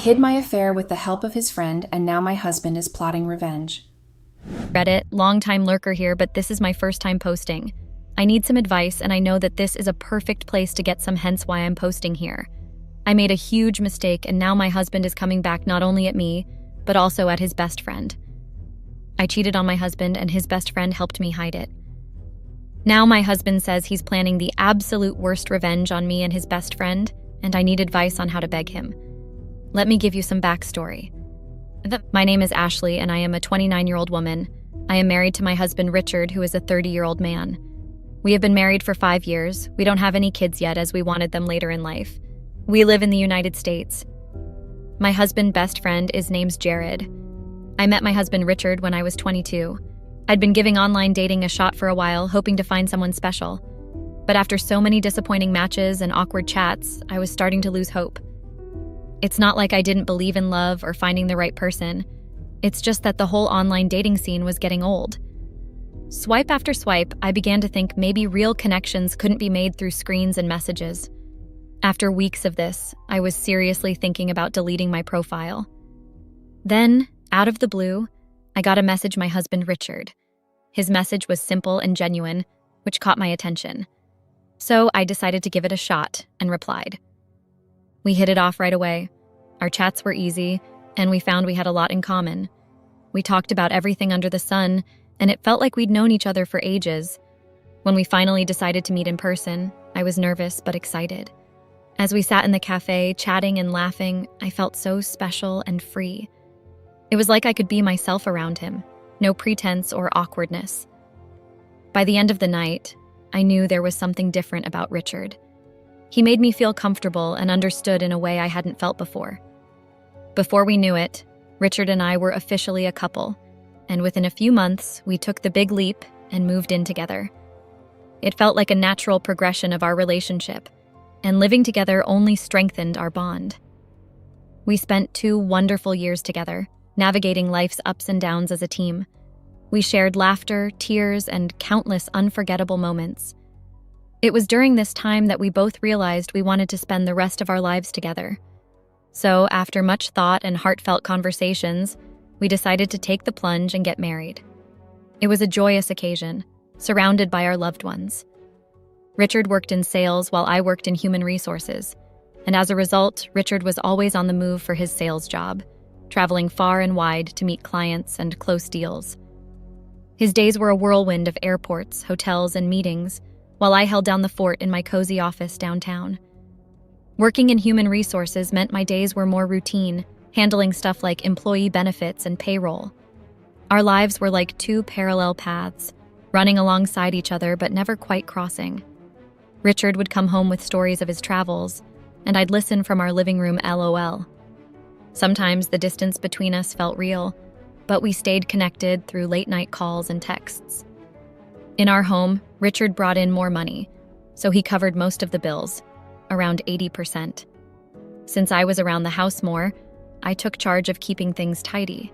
hid my affair with the help of his friend, and now my husband is plotting revenge. Reddit, long-time lurker here, but this is my first time posting. I need some advice, and I know that this is a perfect place to get some, hence why I'm posting here. I made a huge mistake, and now my husband is coming back not only at me, but also at his best friend. I cheated on my husband, and his best friend helped me hide it. Now my husband says he's planning the absolute worst revenge on me and his best friend, and I need advice on how to beg him. Let me give you some backstory. My name is Ashley, and I am a 29-year-old woman. I am married to my husband Richard, who is a 30-year-old man. We have been married for 5 years. We don't have any kids yet, as we wanted them later in life. We live in the United States. My husband's best friend is named Jared. I met my husband Richard when I was 22. I'd been giving online dating a shot for a while, hoping to find someone special. But after so many disappointing matches and awkward chats, I was starting to lose hope. It's not like I didn't believe in love or finding the right person. It's just that the whole online dating scene was getting old. Swipe after swipe, I began to think maybe real connections couldn't be made through screens and messages. After weeks of this, I was seriously thinking about deleting my profile. Then, out of the blue, I got a message from my husband Richard. His message was simple and genuine, which caught my attention. So I decided to give it a shot and replied. We hit it off right away. Our chats were easy, and we found we had a lot in common. We talked about everything under the sun, and it felt like we'd known each other for ages. When we finally decided to meet in person, I was nervous but excited. As we sat in the cafe, chatting and laughing, I felt so special and free. It was like I could be myself around him, no pretense or awkwardness. By the end of the night, I knew there was something different about Richard. He made me feel comfortable and understood in a way I hadn't felt before. Before we knew it, Richard and I were officially a couple, and within a few months, we took the big leap and moved in together. It felt like a natural progression of our relationship, and living together only strengthened our bond. We spent 2 wonderful years together, navigating life's ups and downs as a team. We shared laughter, tears, and countless unforgettable moments. It was during this time that we both realized we wanted to spend the rest of our lives together. So, after much thought and heartfelt conversations, we decided to take the plunge and get married. It was a joyous occasion, surrounded by our loved ones. Richard worked in sales while I worked in human resources, and as a result, Richard was always on the move for his sales job, traveling far and wide to meet clients and close deals. His days were a whirlwind of airports, hotels, and meetings, while I held down the fort in my cozy office downtown. Working in human resources meant my days were more routine, handling stuff like employee benefits and payroll. Our lives were like 2 parallel paths, running alongside each other but never quite crossing. Richard would come home with stories of his travels, and I'd listen from our living room LOL. Sometimes the distance between us felt real, but we stayed connected through late-night calls and texts. In our home, Richard brought in more money, so he covered most of the bills, around 80%. Since I was around the house more, I took charge of keeping things tidy.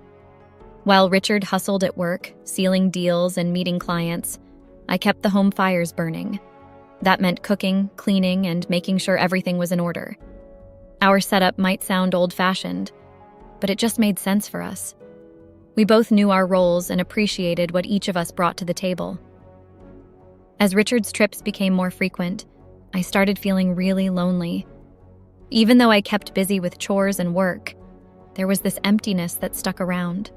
While Richard hustled at work, sealing deals and meeting clients, I kept the home fires burning. That meant cooking, cleaning, and making sure everything was in order. Our setup might sound old-fashioned, but it just made sense for us. We both knew our roles and appreciated what each of us brought to the table. As Richard's trips became more frequent, I started feeling really lonely. Even though I kept busy with chores and work, there was this emptiness that stuck around,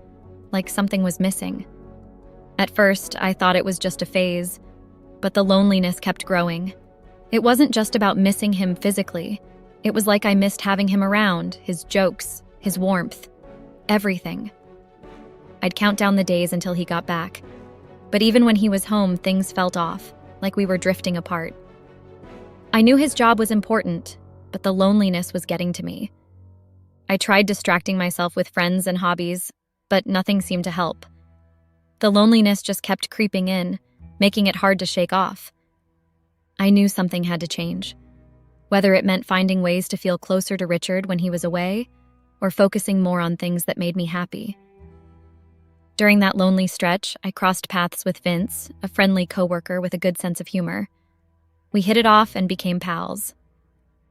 like something was missing. At first, I thought it was just a phase, but the loneliness kept growing. It wasn't just about missing him physically. It was like I missed having him around, his jokes, his warmth, everything. I'd count down the days until he got back. But even when he was home, things felt off, like we were drifting apart. I knew his job was important, but the loneliness was getting to me. I tried distracting myself with friends and hobbies, but nothing seemed to help. The loneliness just kept creeping in, making it hard to shake off. I knew something had to change, whether it meant finding ways to feel closer to Richard when he was away, or focusing more on things that made me happy. During that lonely stretch, I crossed paths with Vince, a friendly coworker with a good sense of humor. We hit it off and became pals.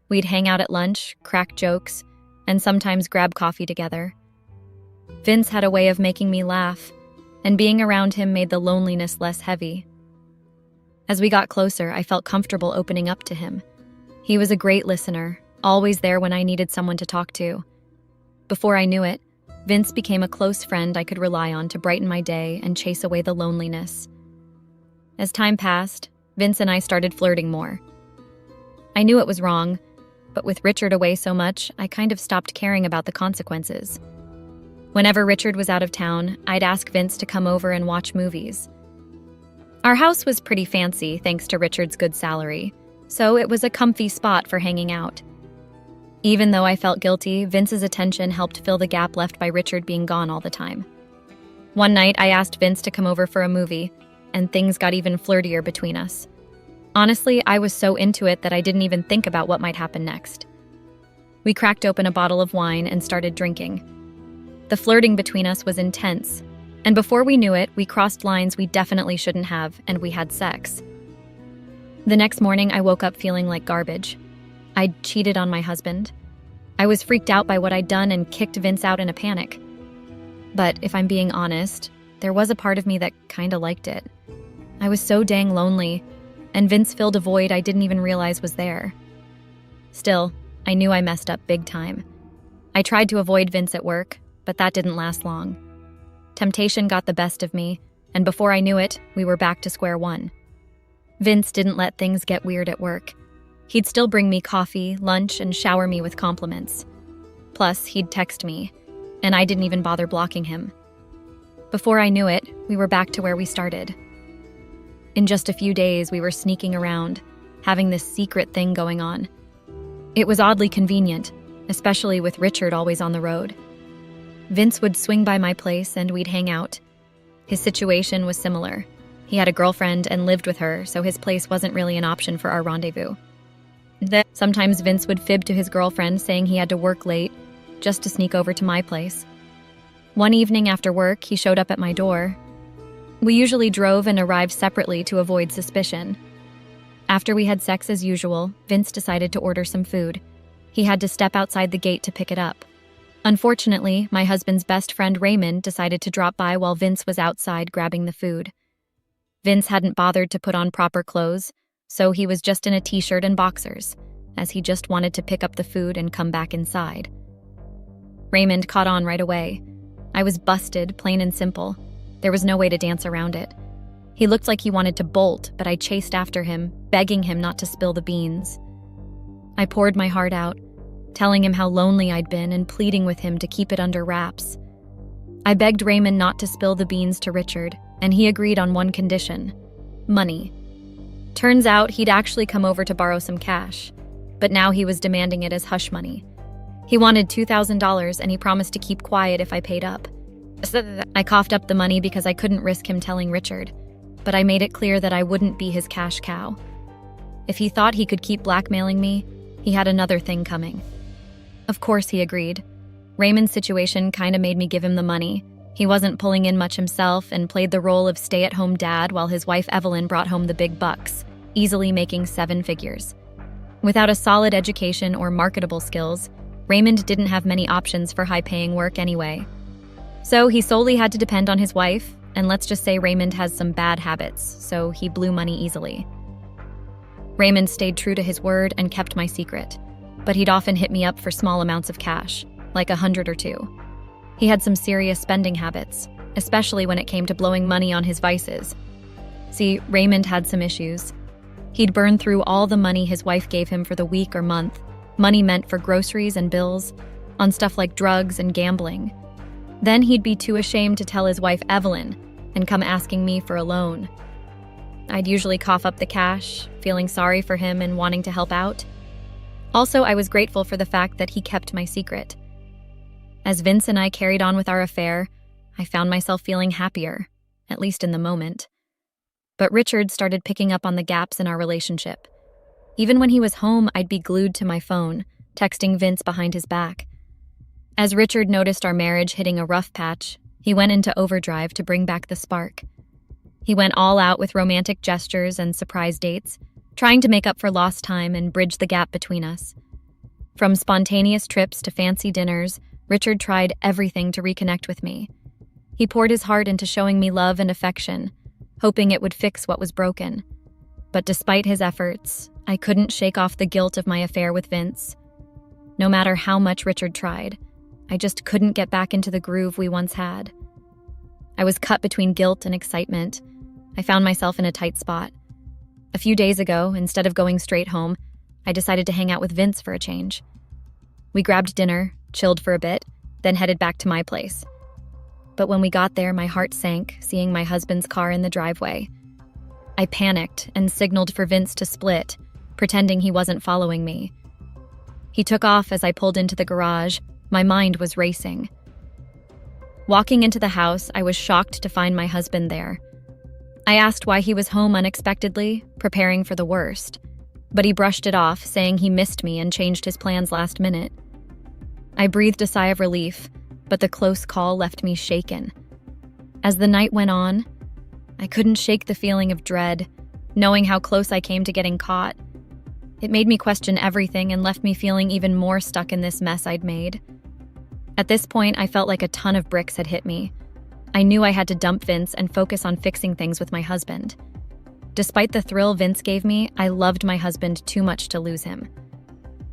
We'd hang out at lunch, crack jokes, and sometimes grab coffee together. Vince had a way of making me laugh, and being around him made the loneliness less heavy. As we got closer, I felt comfortable opening up to him. He was a great listener, always there when I needed someone to talk to. Before I knew it, Vince became a close friend I could rely on to brighten my day and chase away the loneliness. As time passed, Vince and I started flirting more. I knew it was wrong, but with Richard away so much, I kind of stopped caring about the consequences. Whenever Richard was out of town, I'd ask Vince to come over and watch movies. Our house was pretty fancy thanks to Richard's good salary, so it was a comfy spot for hanging out. Even though I felt guilty, Vince's attention helped fill the gap left by Richard being gone all the time. One night, I asked Vince to come over for a movie, and things got even flirtier between us. Honestly, I was so into it that I didn't even think about what might happen next. We cracked open a bottle of wine and started drinking. The flirting between us was intense, and before we knew it, we crossed lines we definitely shouldn't have, and we had sex. The next morning, I woke up feeling like garbage. I'd cheated on my husband. I was freaked out by what I'd done and kicked Vince out in a panic. But if I'm being honest, there was a part of me that kinda liked it. I was so dang lonely, and Vince filled a void I didn't even realize was there. Still, I knew I messed up big time. I tried to avoid Vince at work, but that didn't last long. Temptation got the best of me, and before I knew it, we were back to square one. Vince didn't let things get weird at work. He'd still bring me coffee, lunch, and shower me with compliments. Plus, he'd text me, and I didn't even bother blocking him. Before I knew it, we were back to where we started. In just a few days, we were sneaking around, having this secret thing going on. It was oddly convenient, especially with Richard always on the road. Vince would swing by my place and we'd hang out. His situation was similar. He had a girlfriend and lived with her, so his place wasn't really an option for our rendezvous. Sometimes Vince would fib to his girlfriend saying he had to work late, just to sneak over to my place. One evening after work, he showed up at my door. We usually drove and arrived separately to avoid suspicion. After we had sex as usual, Vince decided to order some food. He had to step outside the gate to pick it up. Unfortunately, my husband's best friend Raymond decided to drop by while Vince was outside grabbing the food. Vince hadn't bothered to put on proper clothes, so he was just in a t-shirt and boxers, as he just wanted to pick up the food and come back inside. Raymond caught on right away. I was busted, plain and simple. There was no way to dance around it. He looked like he wanted to bolt, but I chased after him, begging him not to spill the beans. I poured my heart out, telling him how lonely I'd been and pleading with him to keep it under wraps. I begged Raymond not to spill the beans to Richard, and he agreed on one condition: money. Turns out he'd actually come over to borrow some cash, but now he was demanding it as hush money. He wanted $2,000 and he promised to keep quiet if I paid up. I coughed up the money because I couldn't risk him telling Richard, but I made it clear that I wouldn't be his cash cow. If he thought he could keep blackmailing me, he had another thing coming. Of course he agreed. Raymond's situation kinda made me give him the money. He wasn't pulling in much himself and played the role of stay-at-home dad while his wife Evelyn brought home the big bucks, easily making 7 figures. Without a solid education or marketable skills, Raymond didn't have many options for high-paying work anyway. So he solely had to depend on his wife, and let's just say Raymond has some bad habits, so he blew money easily. Raymond stayed true to his word and kept my secret, but he'd often hit me up for small amounts of cash, like $100 or $2. He had some serious spending habits, especially when it came to blowing money on his vices. See, Raymond had some issues. He'd burn through all the money his wife gave him for the week or month, money meant for groceries and bills, on stuff like drugs and gambling. Then he'd be too ashamed to tell his wife Evelyn and come asking me for a loan. I'd usually cough up the cash, feeling sorry for him and wanting to help out. Also, I was grateful for the fact that he kept my secret. As Vince and I carried on with our affair, I found myself feeling happier, at least in the moment. But Richard started picking up on the gaps in our relationship. Even when he was home, I'd be glued to my phone, texting Vince behind his back. As Richard noticed our marriage hitting a rough patch, he went into overdrive to bring back the spark. He went all out with romantic gestures and surprise dates, trying to make up for lost time and bridge the gap between us. From spontaneous trips to fancy dinners, Richard tried everything to reconnect with me. He poured his heart into showing me love and affection, hoping it would fix what was broken. But despite his efforts, I couldn't shake off the guilt of my affair with Vince. No matter how much Richard tried, I just couldn't get back into the groove we once had. I was cut between guilt and excitement. I found myself in a tight spot. A few days ago, instead of going straight home, I decided to hang out with Vince for a change. We grabbed dinner, chilled for a bit, then headed back to my place. But when we got there, my heart sank, seeing my husband's car in the driveway. I panicked and signaled for Vince to split, pretending he wasn't following me. He took off as I pulled into the garage. My mind was racing. Walking into the house, I was shocked to find my husband there. I asked why he was home unexpectedly, preparing for the worst. But he brushed it off, saying he missed me and changed his plans last minute. I breathed a sigh of relief, but the close call left me shaken. As the night went on, I couldn't shake the feeling of dread, knowing how close I came to getting caught. It made me question everything and left me feeling even more stuck in this mess I'd made. At this point, I felt like a ton of bricks had hit me. I knew I had to dump Vince and focus on fixing things with my husband. Despite the thrill Vince gave me, I loved my husband too much to lose him.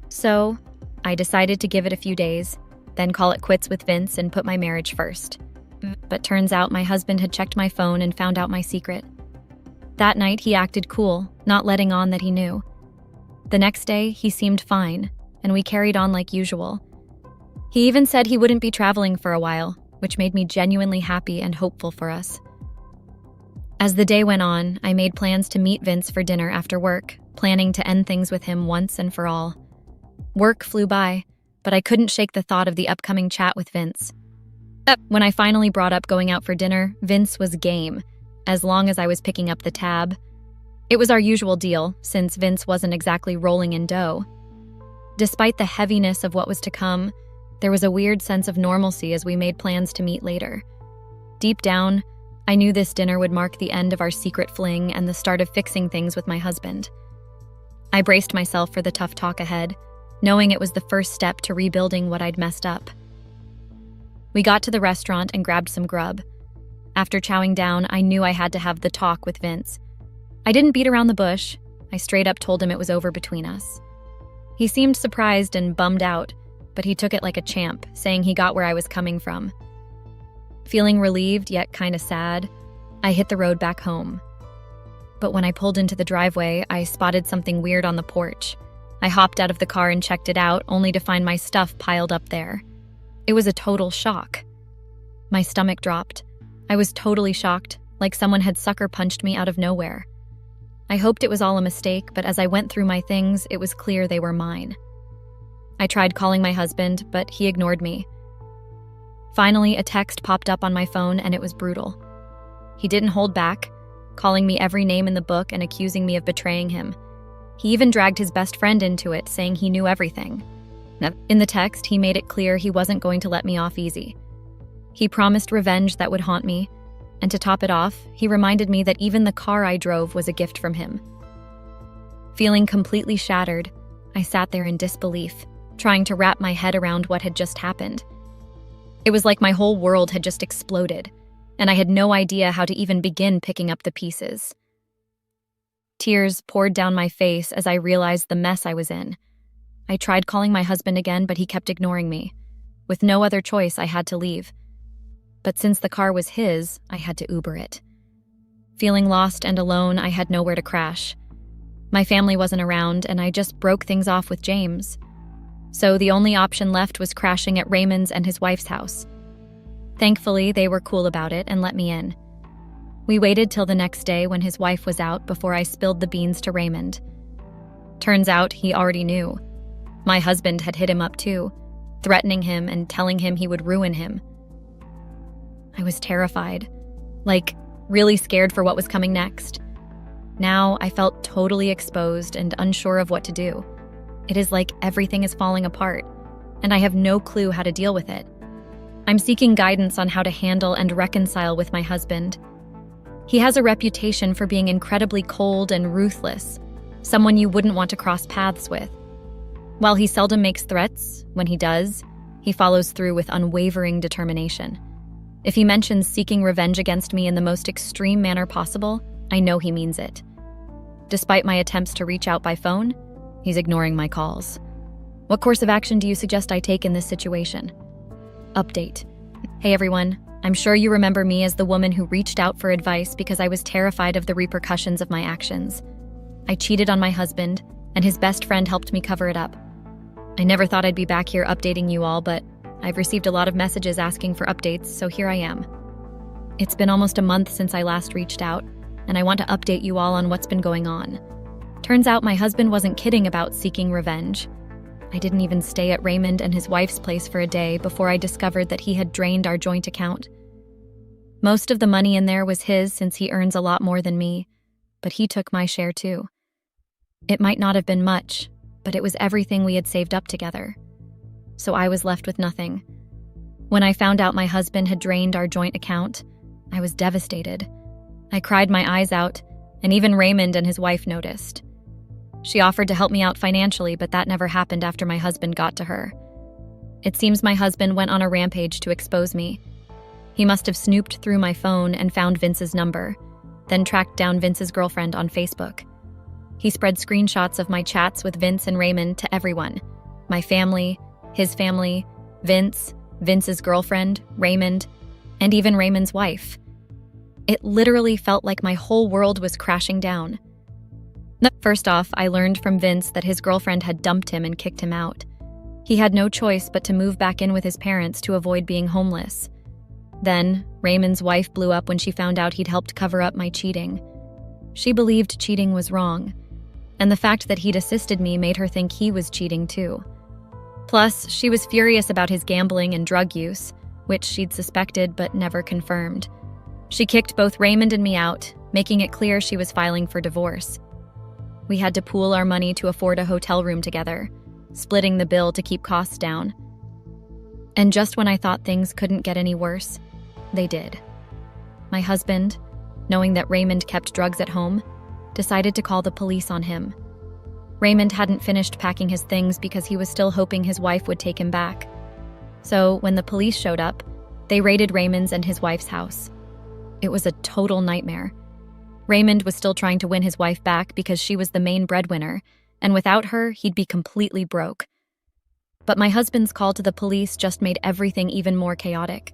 So, I decided to give it a few days, then call it quits with Vince and put my marriage first. But turns out my husband had checked my phone and found out my secret. That night, he acted cool, not letting on that he knew. The next day, he seemed fine, and we carried on like usual. He even said he wouldn't be traveling for a while, which made me genuinely happy and hopeful for us. As the day went on, I made plans to meet Vince for dinner after work, planning to end things with him once and for all. Work flew by, but I couldn't shake the thought of the upcoming chat with Vince. When I finally brought up going out for dinner, Vince was game, as long as I was picking up the tab. It was our usual deal, since Vince wasn't exactly rolling in dough. Despite the heaviness of what was to come, there was a weird sense of normalcy as we made plans to meet later. Deep down, I knew this dinner would mark the end of our secret fling and the start of fixing things with my husband. I braced myself for the tough talk ahead, knowing it was the first step to rebuilding what I'd messed up. We got to the restaurant and grabbed some grub. After chowing down, I knew I had to have the talk with Vince. I didn't beat around the bush. I straight up told him it was over between us. He seemed surprised and bummed out, but he took it like a champ, saying he got where I was coming from. Feeling relieved yet kinda sad, I hit the road back home. But when I pulled into the driveway, I spotted something weird on the porch. I hopped out of the car and checked it out, only to find my stuff piled up there. It was a total shock. My stomach dropped. I was totally shocked, like someone had sucker punched me out of nowhere. I hoped it was all a mistake, but as I went through my things, it was clear they were mine. I tried calling my husband, but he ignored me. Finally, a text popped up on my phone, and it was brutal. He didn't hold back, calling me every name in the book and accusing me of betraying him. He even dragged his best friend into it, saying he knew everything. In the text, he made it clear he wasn't going to let me off easy. He promised revenge that would haunt me, and to top it off, he reminded me that even the car I drove was a gift from him. Feeling completely shattered, I sat there in disbelief, trying to wrap my head around what had just happened. It was like my whole world had just exploded, and I had no idea how to even begin picking up the pieces. Tears poured down my face as I realized the mess I was in. I tried calling my husband again, but he kept ignoring me. With no other choice, I had to leave. But since the car was his, I had to Uber it. Feeling lost and alone, I had nowhere to crash. My family wasn't around, and I just broke things off with James. So the only option left was crashing at Raymond's and his wife's house. Thankfully, they were cool about it and let me in. We waited till the next day when his wife was out before I spilled the beans to Raymond. Turns out he already knew. My husband had hit him up too, threatening him and telling him he would ruin him. I was terrified, really scared for what was coming next. Now I felt totally exposed and unsure of what to do. It is like everything is falling apart, and I have no clue how to deal with it. I'm seeking guidance on how to handle and reconcile with my husband. He has a reputation for being incredibly cold and ruthless, someone you wouldn't want to cross paths with. While he seldom makes threats, when he does, he follows through with unwavering determination. If he mentions seeking revenge against me in the most extreme manner possible, I know he means it. Despite my attempts to reach out by phone, he's ignoring my calls. What course of action do you suggest I take in this situation? Update. Hey everyone, I'm sure you remember me as the woman who reached out for advice because I was terrified of the repercussions of my actions. I cheated on my husband, and his best friend helped me cover it up. I never thought I'd be back here updating you all, but I've received a lot of messages asking for updates, so here I am. It's been almost a month since I last reached out, and I want to update you all on what's been going on. Turns out my husband wasn't kidding about seeking revenge. I didn't even stay at Raymond and his wife's place for a day before I discovered that he had drained our joint account. Most of the money in there was his since he earns a lot more than me, but he took my share too. It might not have been much, but it was everything we had saved up together. So I was left with nothing. When I found out my husband had drained our joint account, I was devastated. I cried my eyes out, and even Raymond and his wife noticed. She offered to help me out financially, but that never happened after my husband got to her. It seems my husband went on a rampage to expose me. He must have snooped through my phone and found Vince's number, then tracked down Vince's girlfriend on Facebook. He spread screenshots of my chats with Vince and Raymond to everyone. My family, his family, Vince, Vince's girlfriend, Raymond, and even Raymond's wife. It literally felt like my whole world was crashing down. First off, I learned from Vince that his girlfriend had dumped him and kicked him out. He had no choice but to move back in with his parents to avoid being homeless. Then, Raymond's wife blew up when she found out he'd helped cover up my cheating. She believed cheating was wrong, and the fact that he'd assisted me made her think he was cheating too. Plus, she was furious about his gambling and drug use, which she'd suspected but never confirmed. She kicked both Raymond and me out, making it clear she was filing for divorce. We had to pool our money to afford a hotel room together, splitting the bill to keep costs down. And just when I thought things couldn't get any worse, they did. My husband, knowing that Raymond kept drugs at home, decided to call the police on him. Raymond hadn't finished packing his things because he was still hoping his wife would take him back. So when the police showed up, they raided Raymond's and his wife's house. It was a total nightmare. Raymond was still trying to win his wife back because she was the main breadwinner, and without her, he'd be completely broke. But my husband's call to the police just made everything even more chaotic.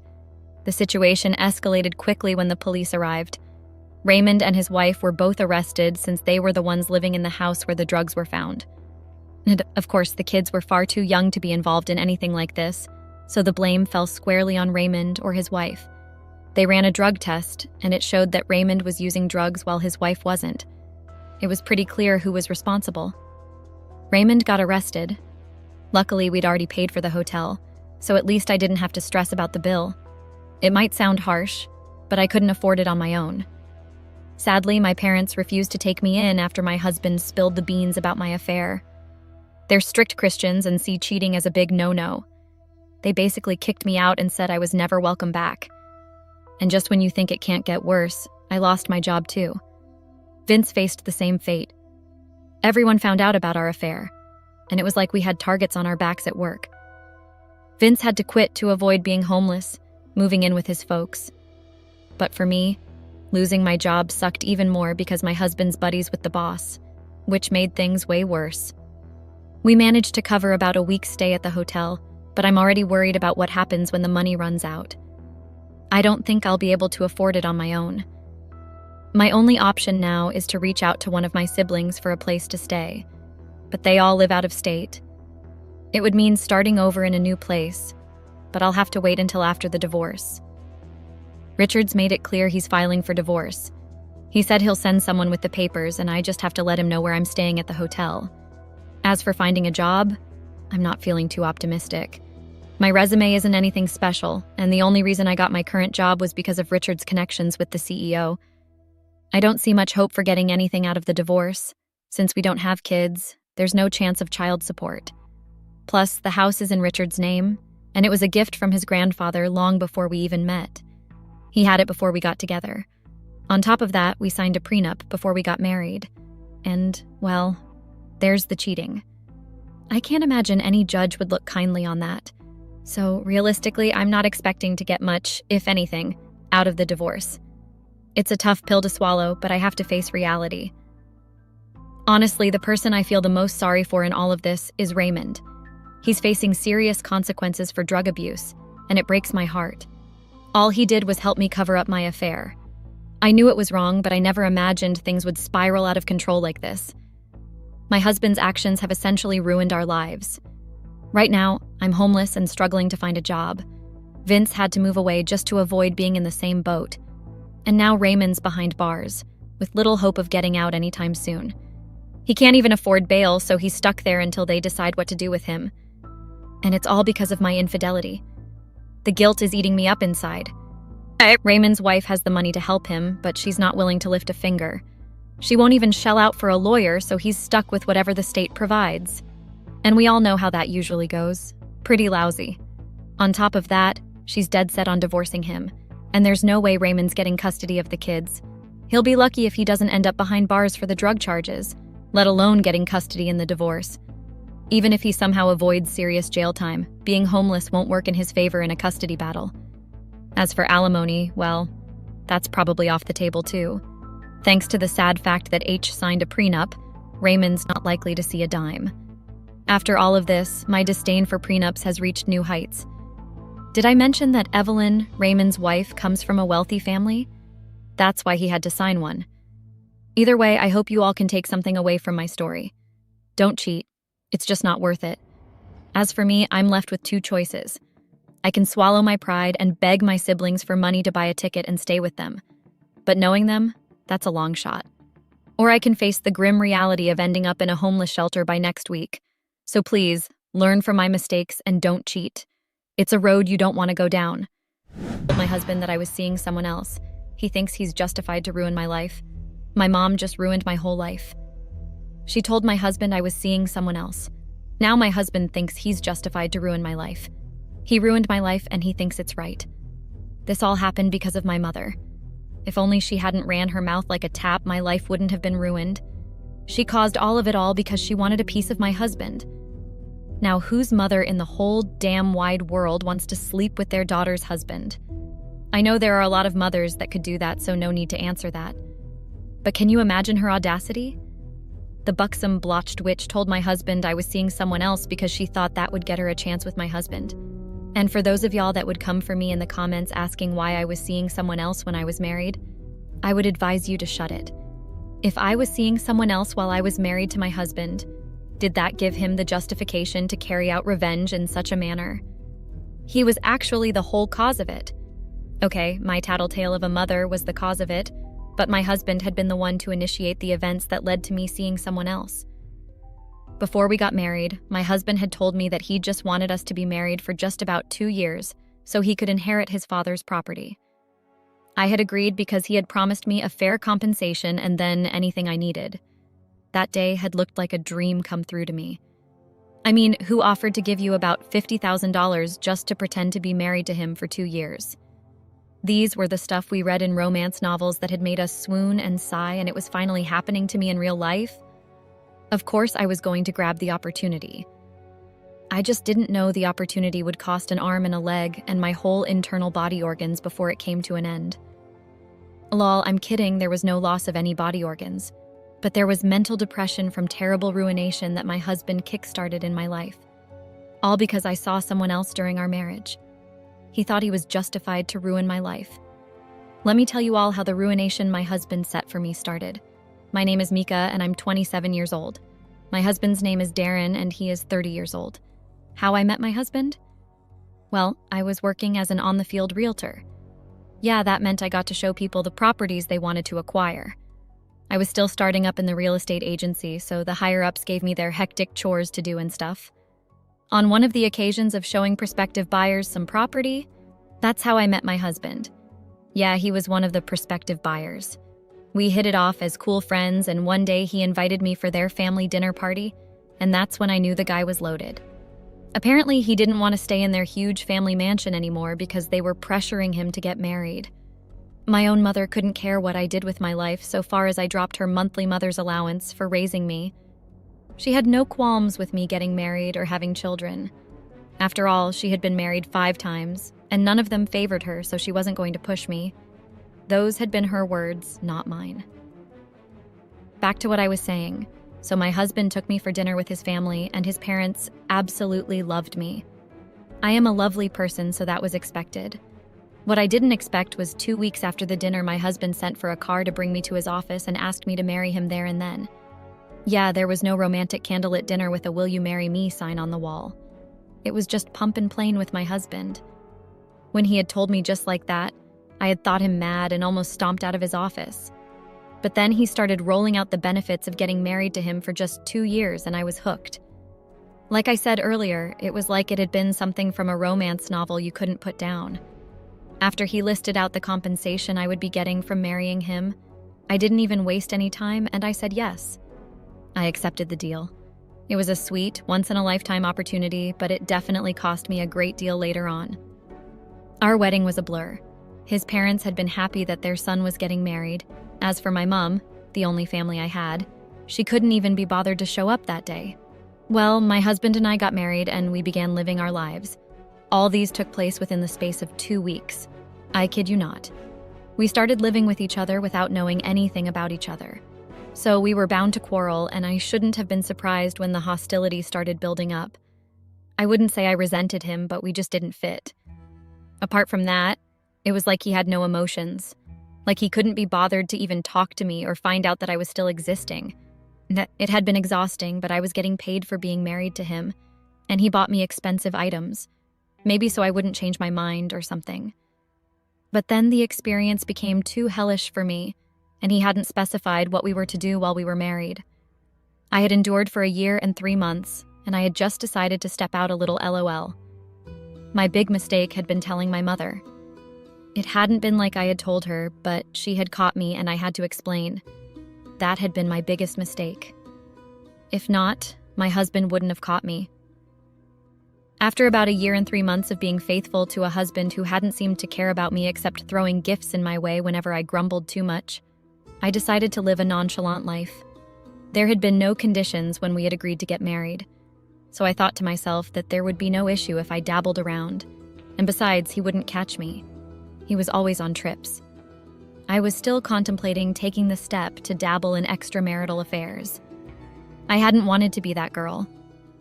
The situation escalated quickly when the police arrived. Raymond and his wife were both arrested since they were the ones living in the house where the drugs were found. And of course, the kids were far too young to be involved in anything like this, so the blame fell squarely on Raymond or his wife. They ran a drug test, and it showed that Raymond was using drugs while his wife wasn't. It was pretty clear who was responsible. Raymond got arrested. Luckily, we'd already paid for the hotel, so at least I didn't have to stress about the bill. It might sound harsh, but I couldn't afford it on my own. Sadly, my parents refused to take me in after my husband spilled the beans about my affair. They're strict Christians and see cheating as a big no-no. They basically kicked me out and said I was never welcome back. And just when you think it can't get worse, I lost my job too. Vince faced the same fate. Everyone found out about our affair, and it was like we had targets on our backs at work. Vince had to quit to avoid being homeless, moving in with his folks. But for me, losing my job sucked even more because my husband's buddies with the boss, which made things way worse. We managed to cover about a week's stay at the hotel, but I'm already worried about what happens when the money runs out. I don't think I'll be able to afford it on my own. My only option now is to reach out to one of my siblings for a place to stay, but they all live out of state. It would mean starting over in a new place, but I'll have to wait until after the divorce. Richard's made it clear he's filing for divorce. He said he'll send someone with the papers, and I just have to let him know where I'm staying at the hotel. As for finding a job, I'm not feeling too optimistic. My resume isn't anything special, and the only reason I got my current job was because of Richard's connections with the CEO. I don't see much hope for getting anything out of the divorce. Since we don't have kids, there's no chance of child support. Plus, the house is in Richard's name, and it was a gift from his grandfather long before we even met. He had it before we got together. On top of that, we signed a prenup before we got married. And, well, there's the cheating. I can't imagine any judge would look kindly on that. So realistically, I'm not expecting to get much, if anything, out of the divorce. It's a tough pill to swallow, but I have to face reality. Honestly, the person I feel the most sorry for in all of this is Raymond. He's facing serious consequences for drug abuse, and it breaks my heart. All he did was help me cover up my affair. I knew it was wrong, but I never imagined things would spiral out of control like this. My husband's actions have essentially ruined our lives. Right now, I'm homeless and struggling to find a job. Vince had to move away just to avoid being in the same boat. And now Raymond's behind bars, with little hope of getting out anytime soon. He can't even afford bail, so he's stuck there until they decide what to do with him. And it's all because of my infidelity. The guilt is eating me up inside. Raymond's wife has the money to help him, but she's not willing to lift a finger. She won't even shell out for a lawyer, so he's stuck with whatever the state provides. And we all know how that usually goes. Pretty lousy. On top of that, she's dead set on divorcing him, and there's no way Raymond's getting custody of the kids. He'll be lucky if he doesn't end up behind bars for the drug charges, let alone getting custody in the divorce. Even if he somehow avoids serious jail time, being homeless won't work in his favor in a custody battle. As for alimony, well, that's probably off the table too. Thanks to the sad fact that H signed a prenup, Raymond's not likely to see a dime. After all of this, my disdain for prenups has reached new heights. Did I mention that Evelyn, Raymond's wife, comes from a wealthy family? That's why he had to sign one. Either way, I hope you all can take something away from my story. Don't cheat. It's just not worth it. As for me, I'm left with two choices. I can swallow my pride and beg my siblings for money to buy a ticket and stay with them. But knowing them, that's a long shot. Or I can face the grim reality of ending up in a homeless shelter by next week. So please, learn from my mistakes and don't cheat. It's a road you don't want to go down. I told my husband that I was seeing someone else. He thinks he's justified to ruin my life. My mom just ruined my whole life. She told my husband I was seeing someone else. Now my husband thinks he's justified to ruin my life. He ruined my life and he thinks it's right. This all happened because of my mother. If only she hadn't ran her mouth like a tap, my life wouldn't have been ruined. She caused all of it all because she wanted a piece of my husband. Now, whose mother in the whole damn wide world wants to sleep with their daughter's husband? I know there are a lot of mothers that could do that, so no need to answer that. But can you imagine her audacity? The buxom, blotched witch told my husband I was seeing someone else because she thought that would get her a chance with my husband. And for those of y'all that would come for me in the comments asking why I was seeing someone else when I was married, I would advise you to shut it. If I was seeing someone else while I was married to my husband, did that give him the justification to carry out revenge in such a manner? He was actually the whole cause of it. Okay, my tattletale of a mother was the cause of it, but my husband had been the one to initiate the events that led to me seeing someone else. Before we got married, my husband had told me that he just wanted us to be married for just about 2 years so he could inherit his father's property. I had agreed because he had promised me a fair compensation and then anything I needed. That day had looked like a dream come through to me. I mean, who offered to give you about $50,000 just to pretend to be married to him for 2 years? These were the stuff we read in romance novels that had made us swoon and sigh, and it was finally happening to me in real life. Of course, I was going to grab the opportunity. I just didn't know the opportunity would cost an arm and a leg and my whole internal body organs before it came to an end. Lol, I'm kidding, there was no loss of any body organs. But there was mental depression from terrible ruination that my husband kickstarted in my life. All because I saw someone else during our marriage. He thought he was justified to ruin my life. Let me tell you all how the ruination my husband set for me started. My name is Mika, and I'm 27 years old. My husband's name is Darren, and he is 30 years old. How I met my husband? Well, I was working as an on-the-field realtor. Yeah, that meant I got to show people the properties they wanted to acquire. I was still starting up in the real estate agency, so the higher-ups gave me their hectic chores to do and stuff. On one of the occasions of showing prospective buyers some property, that's how I met my husband. Yeah, he was one of the prospective buyers. We hit it off as cool friends, and one day he invited me for their family dinner party, and that's when I knew the guy was loaded. Apparently, he didn't want to stay in their huge family mansion anymore because they were pressuring him to get married. My own mother couldn't care what I did with my life so far as I dropped her monthly mother's allowance for raising me. She had no qualms with me getting married or having children. After all, she had been married 5 times, and none of them favored her, so she wasn't going to push me. Those had been her words, not mine. Back to what I was saying. So my husband took me for dinner with his family, and his parents absolutely loved me. I am a lovely person, so that was expected. What I didn't expect was 2 weeks after the dinner, my husband sent for a car to bring me to his office and asked me to marry him there and then. Yeah, there was no romantic candlelit dinner with a "Will you marry me" sign on the wall. It was just pump and plain with my husband. When he had told me just like that, I had thought him mad and almost stomped out of his office. But then he started rolling out the benefits of getting married to him for just 2 years, and I was hooked. Like I said earlier, it was like it had been something from a romance novel you couldn't put down. After he listed out the compensation I would be getting from marrying him, I didn't even waste any time, and I said yes. I accepted the deal. It was a sweet, once-in-a-lifetime opportunity, but it definitely cost me a great deal later on. Our wedding was a blur. His parents had been happy that their son was getting married. As for my mom, the only family I had, she couldn't even be bothered to show up that day. Well, my husband and I got married, and we began living our lives. All these took place within the space of 2 weeks. I kid you not. We started living with each other without knowing anything about each other. So we were bound to quarrel, and I shouldn't have been surprised when the hostility started building up. I wouldn't say I resented him, but we just didn't fit. Apart from that, it was like he had no emotions. Like he couldn't be bothered to even talk to me or find out that I was still existing. It had been exhausting, but I was getting paid for being married to him, and he bought me expensive items. Maybe so I wouldn't change my mind or something. But then the experience became too hellish for me, and he hadn't specified what we were to do while we were married. I had endured for 1 year and 3 months, and I had just decided to step out a little LOL. My big mistake had been telling my mother. It hadn't been like I had told her, but she had caught me and I had to explain. That had been my biggest mistake. If not, my husband wouldn't have caught me. After about 1 year and 3 months of being faithful to a husband who hadn't seemed to care about me except throwing gifts in my way whenever I grumbled too much, I decided to live a nonchalant life. There had been no conditions when we had agreed to get married, so I thought to myself that there would be no issue if I dabbled around, and besides, he wouldn't catch me. He was always on trips. I was still contemplating taking the step to dabble in extramarital affairs. I hadn't wanted to be that girl.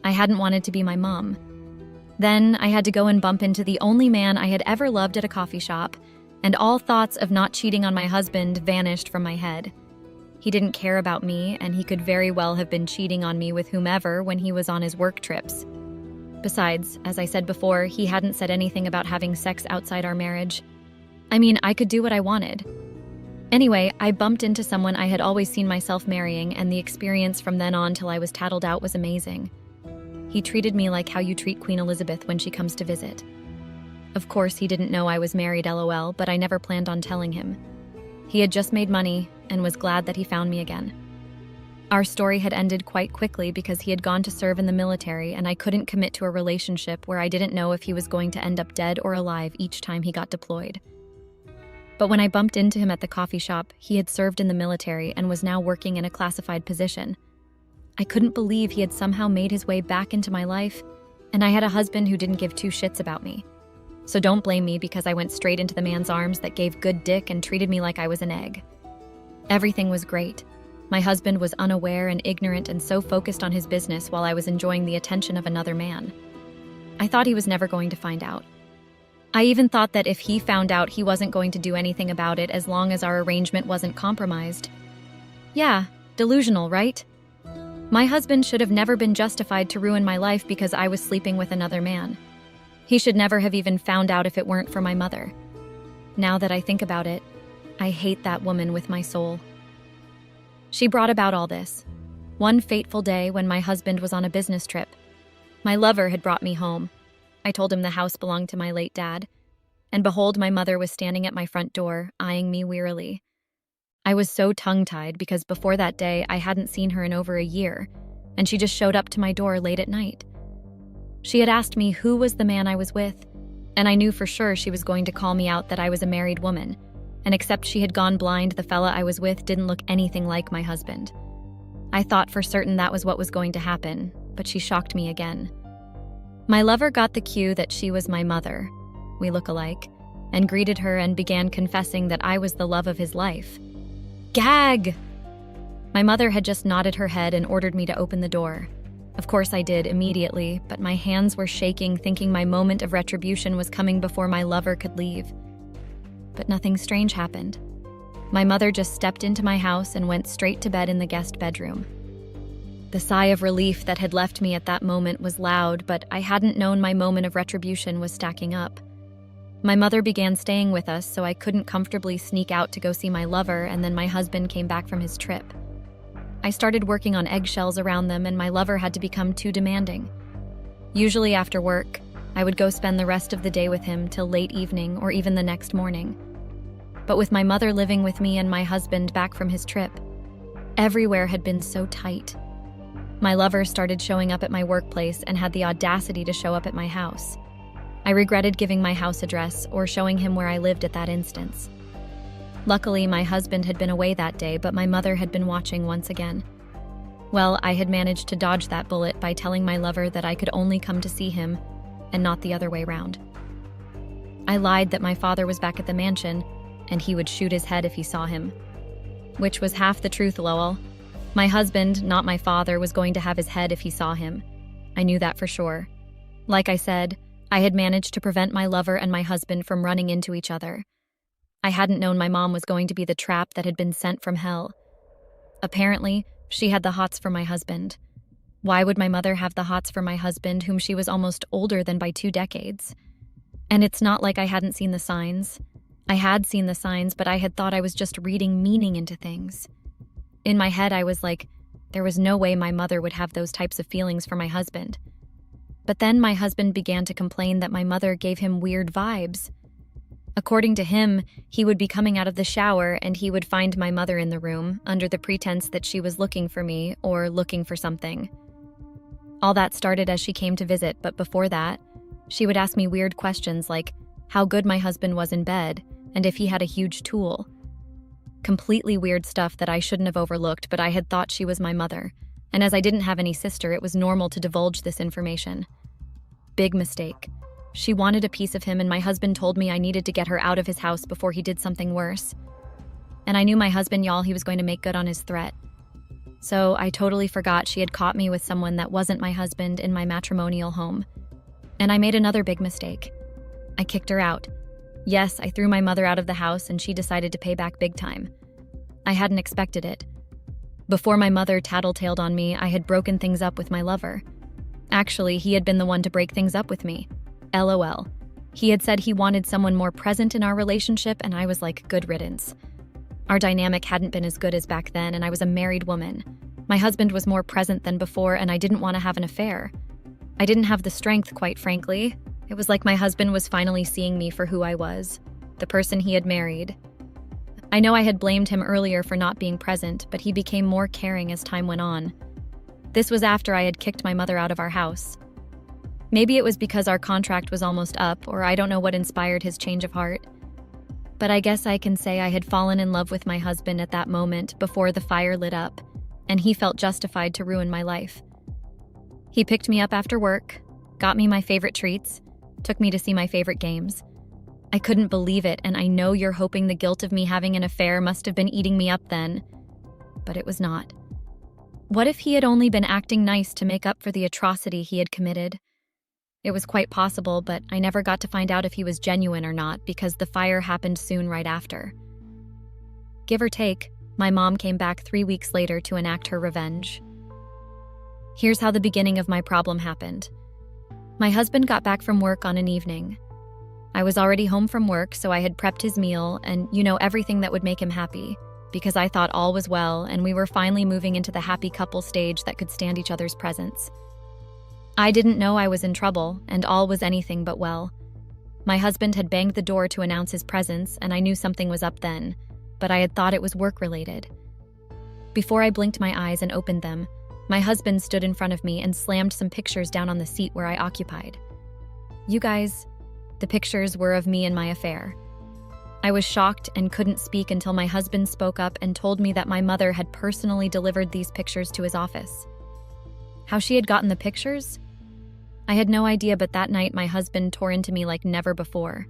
I hadn't wanted to be my mom. Then I had to go and bump into the only man I had ever loved at a coffee shop, and all thoughts of not cheating on my husband vanished from my head. He didn't care about me, and he could very well have been cheating on me with whomever when he was on his work trips. Besides, as I said before, he hadn't said anything about having sex outside our marriage. I mean, I could do what I wanted. Anyway, I bumped into someone I had always seen myself marrying, and the experience from then on till I was tattled out was amazing. He treated me like how you treat Queen Elizabeth when she comes to visit. Of course, he didn't know I was married, LOL, but I never planned on telling him. He had just made money and was glad that he found me again. Our story had ended quite quickly because he had gone to serve in the military, and I couldn't commit to a relationship where I didn't know if he was going to end up dead or alive each time he got deployed. But when I bumped into him at the coffee shop, he had served in the military and was now working in a classified position. I couldn't believe he had somehow made his way back into my life, and I had a husband who didn't give 2 shits about me. So don't blame me because I went straight into the man's arms that gave good dick and treated me like I was an egg. Everything was great. My husband was unaware and ignorant and so focused on his business while I was enjoying the attention of another man. I thought he was never going to find out. I even thought that if he found out, he wasn't going to do anything about it as long as our arrangement wasn't compromised. Yeah, delusional, right? My husband should have never been justified to ruin my life because I was sleeping with another man. He should never have even found out if it weren't for my mother. Now that I think about it, I hate that woman with my soul. She brought about all this. One fateful day when my husband was on a business trip. My lover had brought me home. I told him the house belonged to my late dad, and behold, my mother was standing at my front door, eyeing me wearily. I was so tongue-tied because before that day, I hadn't seen her in over 1 year, and she just showed up to my door late at night. She had asked me who was the man I was with, and I knew for sure she was going to call me out that I was a married woman, and except she had gone blind, the fella I was with didn't look anything like my husband. I thought for certain that was what was going to happen, but she shocked me again. My lover got the cue that she was my mother, we look alike, and greeted her and began confessing that I was the love of his life. Gag! My mother had just nodded her head and ordered me to open the door. Of course I did immediately, but my hands were shaking, thinking my moment of retribution was coming before my lover could leave. But nothing strange happened. My mother just stepped into my house and went straight to bed in the guest bedroom. The sigh of relief that had left me at that moment was loud, but I hadn't known my moment of retribution was stacking up. My mother began staying with us, so I couldn't comfortably sneak out to go see my lover, and then my husband came back from his trip. I started working on eggshells around them, and my lover had to become too demanding. Usually after work, I would go spend the rest of the day with him till late evening or even the next morning. But with my mother living with me and my husband back from his trip, everywhere had been so tight. My lover started showing up at my workplace and had the audacity to show up at my house. I regretted giving my house address or showing him where I lived at that instance. Luckily, my husband had been away that day, but my mother had been watching once again. Well, I had managed to dodge that bullet by telling my lover that I could only come to see him and not the other way round. I lied that my father was back at the mansion and he would shoot his head if he saw him. Which was half the truth, lol. My husband, not my father, was going to have his head if he saw him. I knew that for sure. Like I said, I had managed to prevent my lover and my husband from running into each other. I hadn't known my mom was going to be the trap that had been sent from hell. Apparently, she had the hots for my husband. Why would my mother have the hots for my husband, whom she was almost older than by 2 decades? And it's not like I hadn't seen the signs. I had seen the signs, but I had thought I was just reading meaning into things. In my head, I was like, there was no way my mother would have those types of feelings for my husband. But then my husband began to complain that my mother gave him weird vibes. According to him, he would be coming out of the shower and he would find my mother in the room under the pretense that she was looking for me or looking for something. All that started as she came to visit, but before that, she would ask me weird questions like how good my husband was in bed and if he had a huge tool. Completely weird stuff that I shouldn't have overlooked, but I had thought she was my mother. And as I didn't have any sister, it was normal to divulge this information. Big mistake. She wanted a piece of him, and my husband told me I needed to get her out of his house before he did something worse. And I knew my husband, y'all, he was going to make good on his threat. So I totally forgot she had caught me with someone that wasn't my husband in my matrimonial home. And I made another big mistake. I kicked her out. Yes, I threw my mother out of the house, and she decided to pay back big time. I hadn't expected it. Before my mother tattletaled on me, I had broken things up with my lover. Actually, he had been the one to break things up with me. LOL. He had said he wanted someone more present in our relationship, and I was like, good riddance. Our dynamic hadn't been as good as back then, and I was a married woman. My husband was more present than before, and I didn't want to have an affair. I didn't have the strength, quite frankly. It was like my husband was finally seeing me for who I was, the person he had married. I know I had blamed him earlier for not being present, but he became more caring as time went on. This was after I had kicked my mother out of our house. Maybe it was because our contract was almost up, or I don't know what inspired his change of heart. But I guess I can say I had fallen in love with my husband at that moment before the fire lit up, and he felt justified to ruin my life. He picked me up after work, got me my favorite treats, took me to see my favorite games. I couldn't believe it, and I know you're hoping the guilt of me having an affair must have been eating me up then. But it was not. What if he had only been acting nice to make up for the atrocity he had committed? It was quite possible, but I never got to find out if he was genuine or not because the fire happened soon right after. Give or take, my mom came back 3 weeks later to enact her revenge. Here's how the beginning of my problem happened. My husband got back from work on an evening. I was already home from work, so I had prepped his meal and, everything that would make him happy, because I thought all was well and we were finally moving into the happy couple stage that could stand each other's presence. I didn't know I was in trouble, and all was anything but well. My husband had banged the door to announce his presence, and I knew something was up then, but I had thought it was work-related. Before I blinked my eyes and opened them, my husband stood in front of me and slammed some pictures down on the seat where I occupied. You guys, the pictures were of me and my affair. I was shocked and couldn't speak until my husband spoke up and told me that my mother had personally delivered these pictures to his office. How she had gotten the pictures? I had no idea, but that night my husband tore into me like never before.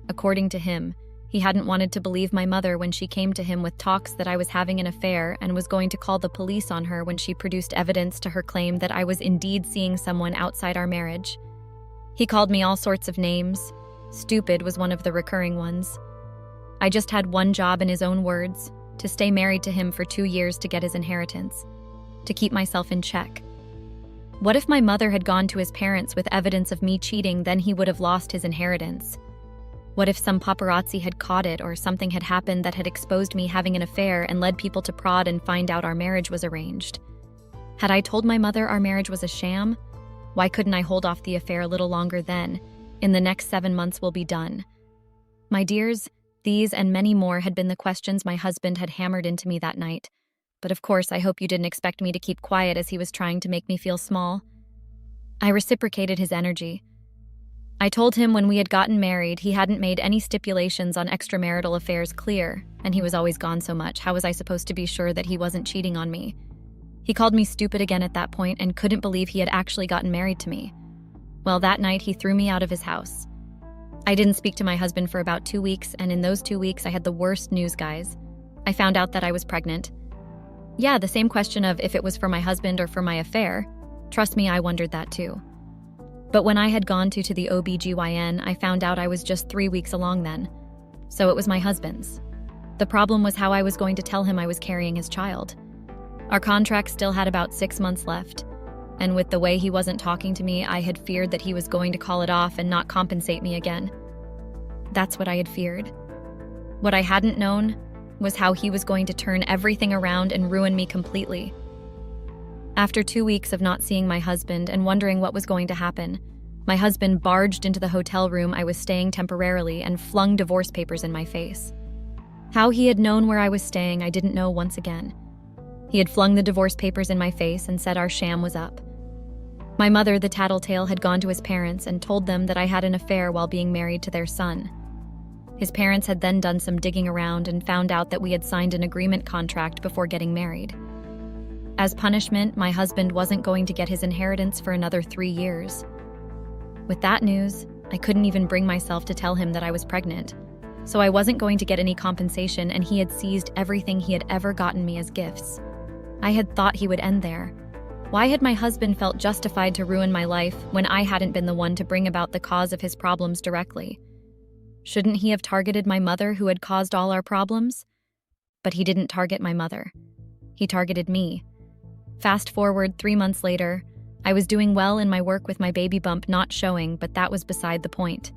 According to him, he hadn't wanted to believe my mother when she came to him with talks that I was having an affair and was going to call the police on her when she produced evidence to her claim that I was indeed seeing someone outside our marriage. He called me all sorts of names. Stupid was one of the recurring ones. I just had one job, in his own words, to stay married to him for 2 years to get his inheritance, to keep myself in check. What if my mother had gone to his parents with evidence of me cheating, then he would have lost his inheritance? What if some paparazzi had caught it or something had happened that had exposed me having an affair and led people to prod and find out our marriage was arranged? Had I told my mother our marriage was a sham? Why couldn't I hold off the affair a little longer then? In the next 7 months we'll be done. My dears, these and many more had been the questions my husband had hammered into me that night. But of course, I hope you didn't expect me to keep quiet as he was trying to make me feel small. I reciprocated his energy. I told him when we had gotten married, he hadn't made any stipulations on extramarital affairs clear, and he was always gone so much. How was I supposed to be sure that he wasn't cheating on me? He called me stupid again at that point and couldn't believe he had actually gotten married to me. Well, that night he threw me out of his house. I didn't speak to my husband for about 2 weeks, and in those 2 weeks I had the worst news, guys. I found out that I was pregnant. Yeah, the same question of if it was for my husband or for my affair. Trust me, I wondered that too. But when I had gone to the OBGYN, I found out I was just 3 weeks along then. So it was my husband's. The problem was how I was going to tell him I was carrying his child. Our contract still had about 6 months left, and with the way he wasn't talking to me, I had feared that he was going to call it off and not compensate me again. That's what I had feared. What I hadn't known was how he was going to turn everything around and ruin me completely. After 2 weeks of not seeing my husband and wondering what was going to happen, my husband barged into the hotel room I was staying temporarily and flung divorce papers in my face. How he had known where I was staying, I didn't know once again. He had flung the divorce papers in my face and said our sham was up. My mother, the tattletale, had gone to his parents and told them that I had an affair while being married to their son. His parents had then done some digging around and found out that we had signed an agreement contract before getting married. As punishment, my husband wasn't going to get his inheritance for another 3 years. With that news, I couldn't even bring myself to tell him that I was pregnant. So I wasn't going to get any compensation, and he had seized everything he had ever gotten me as gifts. I had thought he would end there. Why had my husband felt justified to ruin my life when I hadn't been the one to bring about the cause of his problems directly? Shouldn't he have targeted my mother, who had caused all our problems? But he didn't target my mother. He targeted me. Fast forward 3 months later, I was doing well in my work with my baby bump not showing, but that was beside the point.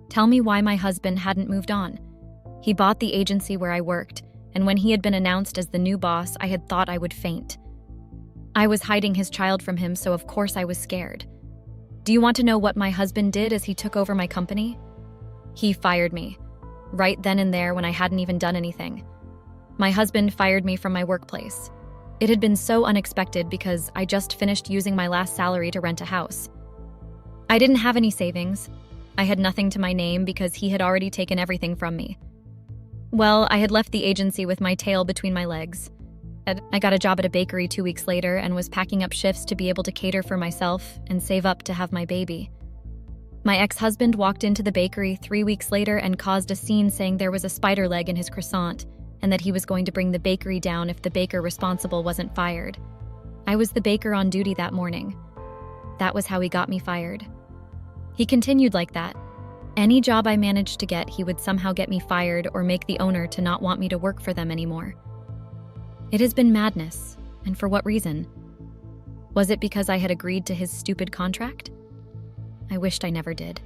Tell me why my husband hadn't moved on. He bought the agency where I worked, and when he had been announced as the new boss, I had thought I would faint. I was hiding his child from him, so of course I was scared. Do you want to know what my husband did as he took over my company? He fired me, right then and there when I hadn't even done anything. My husband fired me from my workplace. It had been so unexpected because I just finished using my last salary to rent a house. I didn't have any savings. I had nothing to my name because he had already taken everything from me. Well, I had left the agency with my tail between my legs. I got a job at a bakery 2 weeks later and was packing up shifts to be able to cater for myself and save up to have my baby. My ex-husband walked into the bakery 3 weeks later and caused a scene saying there was a spider leg in his croissant and that he was going to bring the bakery down if the baker responsible wasn't fired. I was the baker on duty that morning. That was how he got me fired. He continued like that. Any job I managed to get, he would somehow get me fired or make the owner to not want me to work for them anymore. It has been madness, and for what reason? Was it because I had agreed to his stupid contract? I wished I never did.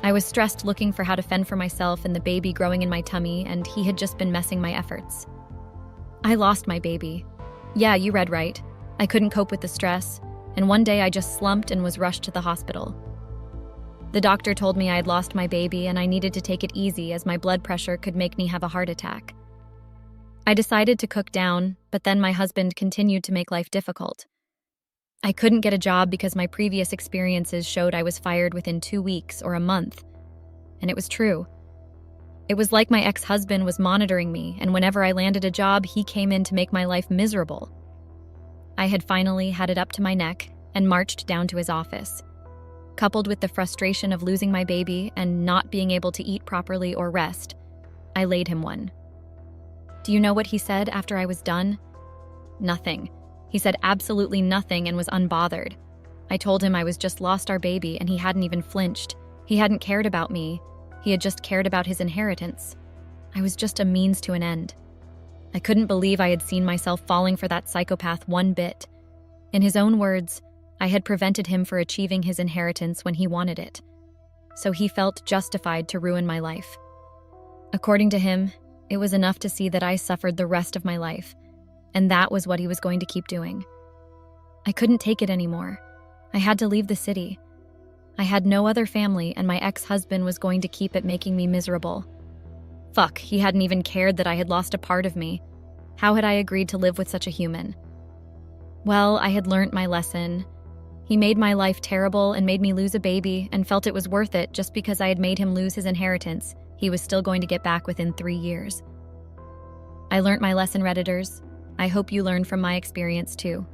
I was stressed looking for how to fend for myself and the baby growing in my tummy, and he had just been messing my efforts. I lost my baby. Yeah, you read right. I couldn't cope with the stress, and one day I just slumped and was rushed to the hospital. The doctor told me I had lost my baby and I needed to take it easy as my blood pressure could make me have a heart attack. I decided to cook down, but then my husband continued to make life difficult. I couldn't get a job because my previous experiences showed I was fired within 2 weeks or a month. And it was true. It was like my ex-husband was monitoring me, and whenever I landed a job, he came in to make my life miserable. I had finally had it up to my neck and marched down to his office. Coupled with the frustration of losing my baby and not being able to eat properly or rest, I laid him one. Do you know what he said after I was done? Nothing. He said absolutely nothing and was unbothered. I told him I was just lost our baby and he hadn't even flinched. He hadn't cared about me. He had just cared about his inheritance. I was just a means to an end. I couldn't believe I had seen myself falling for that psychopath one bit. In his own words, I had prevented him from achieving his inheritance when he wanted it. So he felt justified to ruin my life. According to him, it was enough to see that I suffered the rest of my life, and that was what he was going to keep doing. I couldn't take it anymore. I had to leave the city. I had no other family, and my ex-husband was going to keep it making me miserable. Fuck, he hadn't even cared that I had lost a part of me. How had I agreed to live with such a human? Well, I had learnt my lesson. He made my life terrible and made me lose a baby and felt it was worth it just because I had made him lose his inheritance. He was still going to get back within 3 years. I learnt my lesson, Redditors. I hope you learned from my experience too.